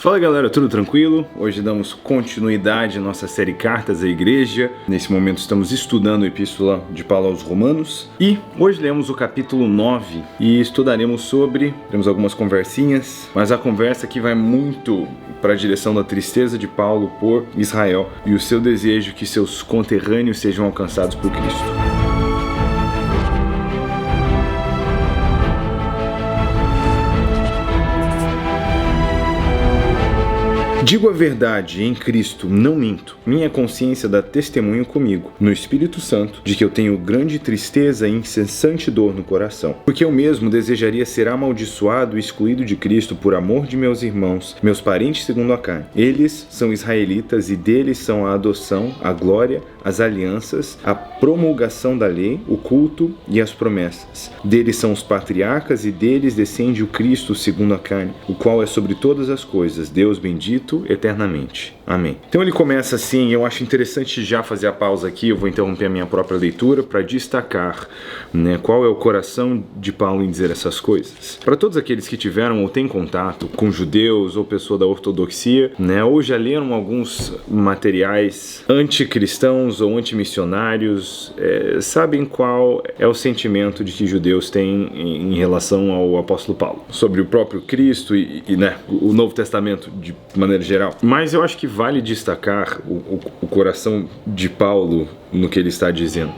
Fala galera, tudo tranquilo? Hoje damos continuidade à nossa série Cartas à Igreja. Nesse momento estamos estudando a Epístola de Paulo aos Romanos. E hoje lemos o capítulo 9 e estudaremos sobre... Temos algumas conversinhas, mas a conversa aqui vai muito para a direção da tristeza de Paulo por Israel e o seu desejo que seus conterrâneos sejam alcançados por Cristo. Digo a verdade em Cristo, não minto. Minha consciência dá testemunho comigo, no Espírito Santo, de que eu tenho grande tristeza e incessante dor no coração. Porque eu mesmo desejaria ser amaldiçoado e excluído de Cristo por amor de meus irmãos, meus parentes segundo a carne. Eles são israelitas e deles são a adoção, a glória, as alianças, a promulgação da lei, o culto e as promessas. Deles são os patriarcas e deles descende o Cristo segundo a carne, o qual é sobre todas as coisas, Deus bendito eternamente. Amém. Então ele começa assim, eu acho interessante já fazer a pausa aqui, eu vou interromper a minha própria leitura para destacar, qual é o coração de Paulo em dizer essas coisas. Para todos aqueles que tiveram ou têm contato com judeus ou pessoa da ortodoxia, ou já leram alguns materiais anticristãos ou antimissionários, sabem qual é o sentimento de que judeus têm em relação ao apóstolo Paulo, sobre o próprio Cristo e o Novo Testamento de maneira geral. Mas eu acho que vale destacar o coração de Paulo no que ele está dizendo,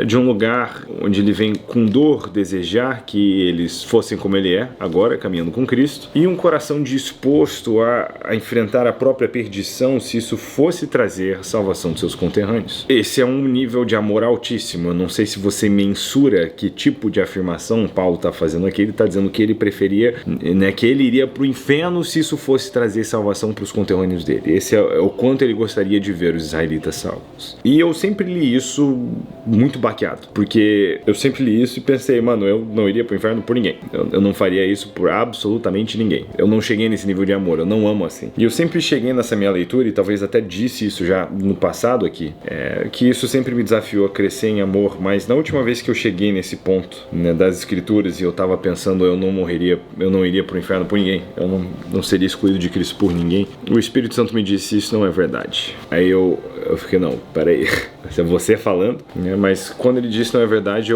de um lugar onde ele vem com dor desejar que eles fossem como ele é, agora caminhando com Cristo, e um coração disposto a enfrentar a própria perdição se isso fosse trazer a salvação de seus conterrâneos. Esse é um nível de amor altíssimo. Eu não sei se você mensura que tipo de afirmação Paulo está fazendo aqui. Ele está dizendo que ele preferia, que ele iria para o inferno se isso fosse trazer salvação para os conterrâneos dele. Esse é o quanto ele gostaria de ver os israelitas salvos. E eu sempre li isso muito baqueado, porque eu sempre li isso e pensei, eu não iria pro inferno por ninguém. Eu não faria isso por absolutamente ninguém. Eu não cheguei nesse nível de amor, eu não amo assim. E eu sempre cheguei nessa minha leitura, e talvez até disse isso já no passado aqui, que isso sempre me desafiou a crescer em amor, mas na última vez que eu cheguei nesse ponto, das escrituras, e eu tava pensando, eu não iria pro inferno por ninguém, eu não seria excluído de Cristo por ninguém, o Espírito Santo me disse, isso não é verdade. Aí eu fiquei, não, peraí, isso é você falando, mas quando ele disse não é verdade,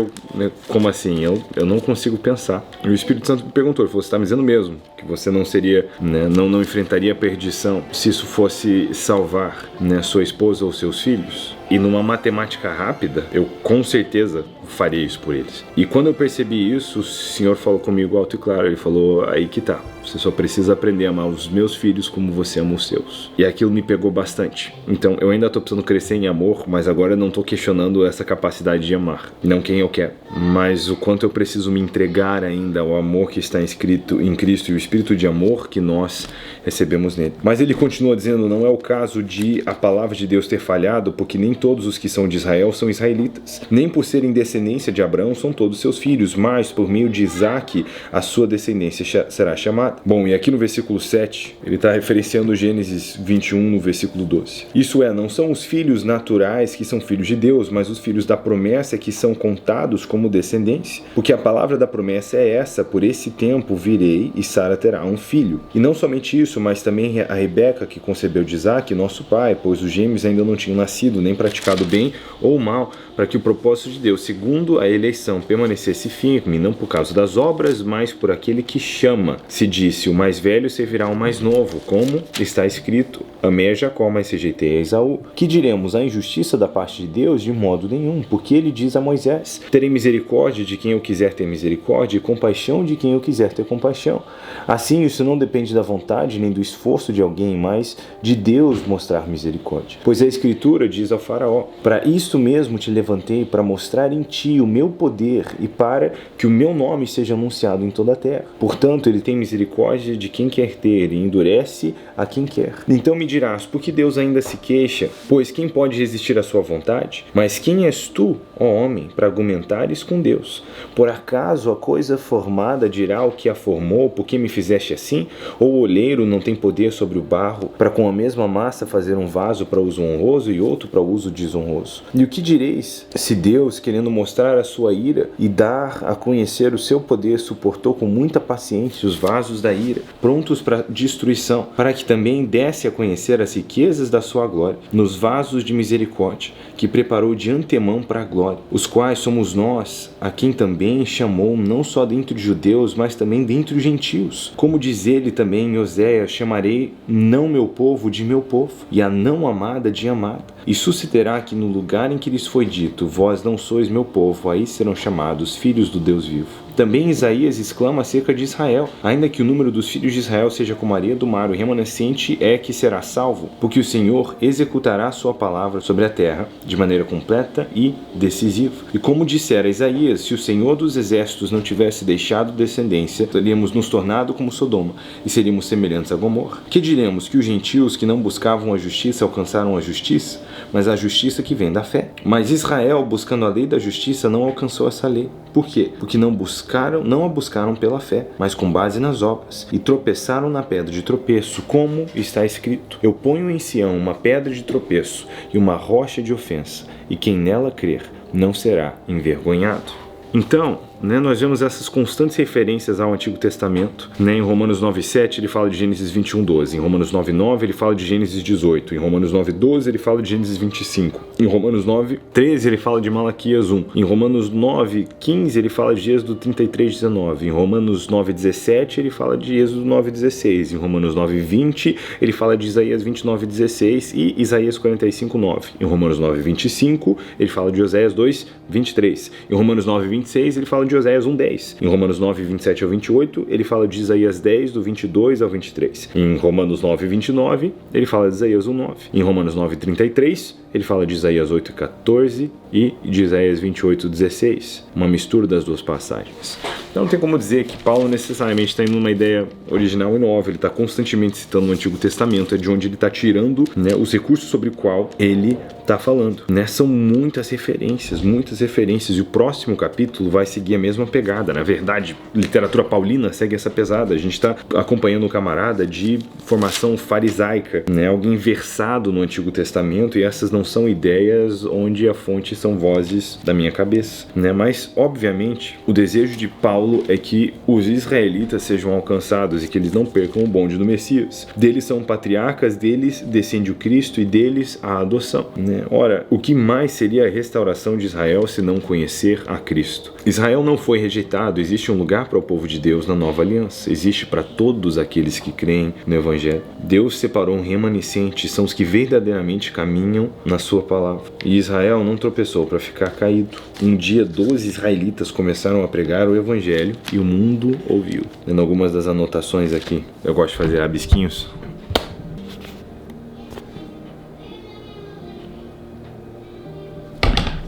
como assim? Eu não consigo pensar. E o Espírito Santo me perguntou, ele falou, você está me dizendo mesmo que você não seria, não enfrentaria a perdição se isso fosse salvar, sua esposa ou seus filhos? E numa matemática rápida, eu com certeza faria isso por eles. E quando eu percebi isso, o Senhor falou comigo alto e claro, ele falou, aí que tá, você só precisa aprender a amar os meus filhos como você ama os seus. E aquilo me pegou bastante. Então eu ainda tô precisando crescer em amor, mas agora eu não tô questionando essa capacidade de amar, não quem eu quero, mas o quanto eu preciso me entregar ainda ao amor que está inscrito em Cristo e o espírito de amor que nós recebemos nele. Mas ele continua dizendo, não é o caso de a palavra de Deus ter falhado, porque nem todos os que são de Israel são israelitas, nem por serem descendência de Abraão são todos seus filhos, mas por meio de Isaque a sua descendência será chamada. Bom, e aqui no versículo 7, ele está referenciando Gênesis 21 no versículo 12. Isso é, não são os filhos naturais que são filhos de Deus, mas os filhos da promessa que são contados como descendência. Porque a palavra da promessa é essa, por esse tempo virei e Sara terá um filho. E não somente isso, mas também a Rebeca que concebeu de Isaque, nosso pai, pois os gêmeos ainda não tinham nascido, nem praticado bem ou mal, para que o propósito de Deus, segundo a eleição, permanecesse firme, não por causa das obras, mas por aquele que chama. Se disse, o mais velho servirá ao mais novo, como está escrito, amei a Jacó, mas rejeitei a Esaú. Que diremos, a injustiça da parte de Deus? De modo nenhum, porque ele diz a Moisés, terei misericórdia de quem eu quiser ter misericórdia, e compaixão de quem eu quiser ter compaixão. Assim, isso não depende da vontade, nem do esforço de alguém, mas de Deus mostrar misericórdia. Pois a Escritura diz ao faraó, para isto mesmo te levantei, para mostrar em ti o meu poder, e para que o meu nome seja anunciado em toda a terra. Portanto, ele tem misericórdia de quem quer ter, e endurece a quem quer. Então me dirás, por que Deus ainda se queixa? Pois quem pode resistir à sua vontade? Mas quem és tu, ó homem, para argumentares com Deus? Por acaso a coisa formada dirá o que a formou, por que me fizeste assim? Ou o olheiro não tem poder sobre o barro, para com a mesma massa fazer um vaso para uso honroso e outro para uso desonroso? E o que direis, se Deus, querendo mostrar a sua ira e dar a conhecer o seu poder, suportou com muita paciência os vasos da ira, prontos para destruição, para que também desse a conhecer as riquezas da sua glória, nos vasos de misericórdia, que preparou de antemão para a glória, os quais somos nós, a quem também chamou não só dentre os judeus, mas também dentre os gentios. Como diz ele também em Oséias, chamarei não meu povo de meu povo, e a não amada de amada. E sucederá que no lugar em que lhes foi dito, vós não sois meu povo, aí serão chamados filhos do Deus vivo. Também Isaías exclama acerca de Israel, ainda que o número dos filhos de Israel seja como a areia do mar, o remanescente é que será salvo, porque o Senhor executará a sua palavra sobre a terra de maneira completa e decisiva. E como dissera Isaías, se o Senhor dos exércitos não tivesse deixado descendência, teríamos nos tornado como Sodoma e seríamos semelhantes a Gomorra. Que diremos? Que os gentios que não buscavam a justiça alcançaram a justiça? Mas a justiça que vem da fé. Mas Israel, buscando a lei da justiça, não alcançou essa lei. Por quê? Porque não a buscaram pela fé, mas com base nas obras, e tropeçaram na pedra de tropeço, como está escrito: eu ponho em Sião uma pedra de tropeço e uma rocha de ofensa, e quem nela crer não será envergonhado. Então, nós vemos essas constantes referências ao Antigo Testamento. Em Romanos 9,7 ele fala de Gênesis 21:12. Em Romanos 9,9 ele fala de Gênesis 18. Em Romanos 9,12 ele fala de Gênesis 25. Em Romanos 9,13 ele fala de Malaquias 1. Em Romanos 9,15 ele fala de Êxodo 33:19. Em Romanos 9,17 ele fala de Êxodo 9,16. Em Romanos 9,20 ele fala de Isaías 29:16 e Isaías 45:9. Em Romanos 9,25 ele fala de Oséias 2:23. Em Romanos 9,26 ele fala de Oséias 1:10. Em Romanos 9:27 ao 28, ele fala de Isaías 10, do 22 ao 23. Em Romanos 9:29, ele fala de Isaías 1:9. Em Romanos 9:33, ele fala de Isaías 8:14 e de Isaías 28:16. Uma mistura das duas passagens. Então não tem como dizer que Paulo necessariamente está indo numa ideia original e nova. Ele está constantemente citando o Antigo Testamento, é de onde ele está tirando os recursos sobre o qual ele está falando. São muitas referências, e o próximo capítulo vai seguir a mesma pegada. Na verdade, literatura paulina segue essa pesada. A gente está acompanhando um camarada de formação farisaica, alguém versado no Antigo Testamento, e essas não são ideias onde a fonte são vozes da minha cabeça. Mas, obviamente, o desejo de Paulo é que os israelitas sejam alcançados e que eles não percam o bonde do Messias. Deles são patriarcas, deles descende o Cristo e deles a adoção. Ora, o que mais seria a restauração de Israel se não conhecer a Cristo? Israel não foi rejeitado, existe um lugar para o povo de Deus na nova aliança, existe para todos aqueles que creem no Evangelho. Deus separou um remanescente, são os que verdadeiramente caminham na sua palavra. E Israel não tropeçou para ficar caído. Um dia 12 israelitas começaram a pregar o Evangelho e o mundo ouviu. Dando algumas das anotações aqui, eu gosto de fazer rabisquinhos.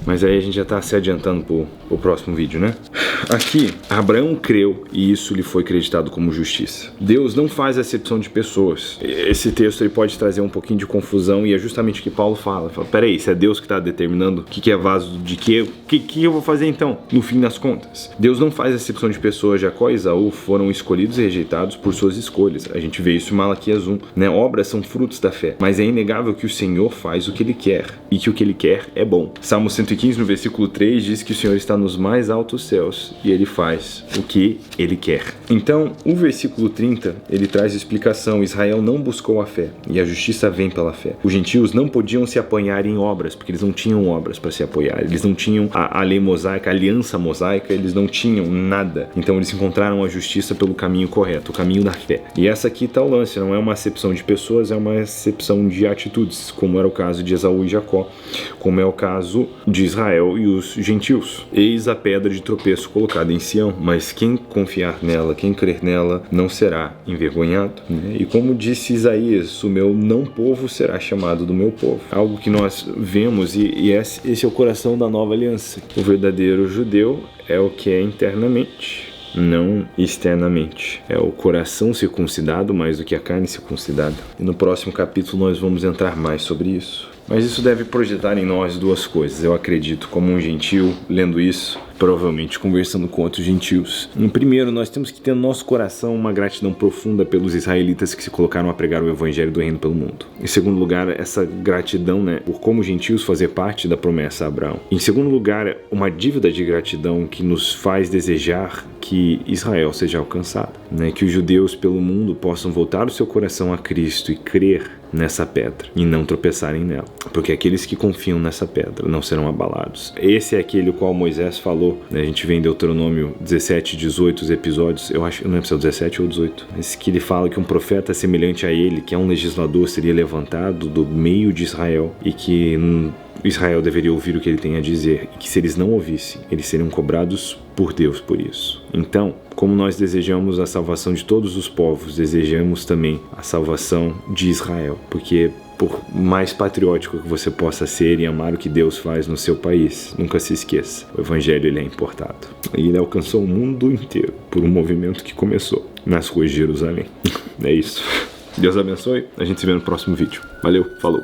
Mas aí a gente já está se adiantando pro próximo vídeo, Aqui, Abraão creu e isso lhe foi acreditado como justiça. Deus não faz acepção de pessoas. Esse texto ele pode trazer um pouquinho de confusão e é justamente o que Paulo fala. Peraí, se é Deus que está determinando o que é vaso de quê, o que eu vou fazer então? No fim das contas, Deus não faz acepção de pessoas. Jacó e Esaú foram escolhidos e rejeitados por suas escolhas. A gente vê isso em Malaquias 1. Obras são frutos da fé, mas é inegável que o Senhor faz o que Ele quer e que o que Ele quer é bom. Salmo 115, no versículo 3, diz que o Senhor está nos mais altos céus e Ele faz o que Ele quer. Então, o versículo 30, ele traz explicação. Israel não buscou a fé e a justiça vem pela fé. Os gentios não podiam se apoiar em obras, porque eles não tinham obras para se apoiar. Eles não tinham a lei mosaica, a aliança mosaica, eles não tinham nada. Então, eles encontraram a justiça pelo caminho correto, o caminho da fé. E essa aqui está o lance, não é uma acepção de pessoas, é uma acepção de atitudes, como era o caso de Esaú e Jacó, como é o caso de Israel e os gentios. Eis a pedra de tropeço colocada em Sião, mas quem confiar nela, quem crer nela, não será envergonhado. E como disse Isaías, o meu não povo será chamado do meu povo. Algo que nós vemos, e esse é o coração da nova aliança. O verdadeiro judeu é o que é internamente, não externamente. É o coração circuncidado mais do que a carne circuncidada. E no próximo capítulo nós vamos entrar mais sobre isso. Mas isso deve projetar em nós duas coisas. Eu acredito, como um gentio, lendo isso, provavelmente conversando com outros gentios. Primeiro, nós temos que ter no nosso coração uma gratidão profunda pelos israelitas que se colocaram a pregar o evangelho do reino pelo mundo. Em segundo lugar, essa gratidão, por como gentios fazer parte da promessa a Abraão. Em segundo lugar, uma dívida de gratidão que nos faz desejar que Israel seja alcançada, que os judeus pelo mundo possam voltar o seu coração a Cristo e crer nessa pedra e não tropeçarem nela, porque aqueles que confiam nessa pedra não serão abalados. Esse é aquele o qual Moisés falou, a gente vê em Deuteronômio 17, 18 os episódios, eu não lembro se é o 17 ou 18, mas que ele fala que um profeta semelhante a ele, que é um legislador, seria levantado do meio de Israel e que Israel deveria ouvir o que ele tem a dizer, e que se eles não ouvissem, eles seriam cobrados por Deus por isso. Então, como nós desejamos a salvação de todos os povos, desejamos também a salvação de Israel, porque por mais patriótico que você possa ser e amar o que Deus faz no seu país, nunca se esqueça, o evangelho ele é importado. E ele alcançou o mundo inteiro por um movimento que começou nas ruas de Jerusalém. É isso. Deus abençoe, a gente se vê no próximo vídeo. Valeu, falou!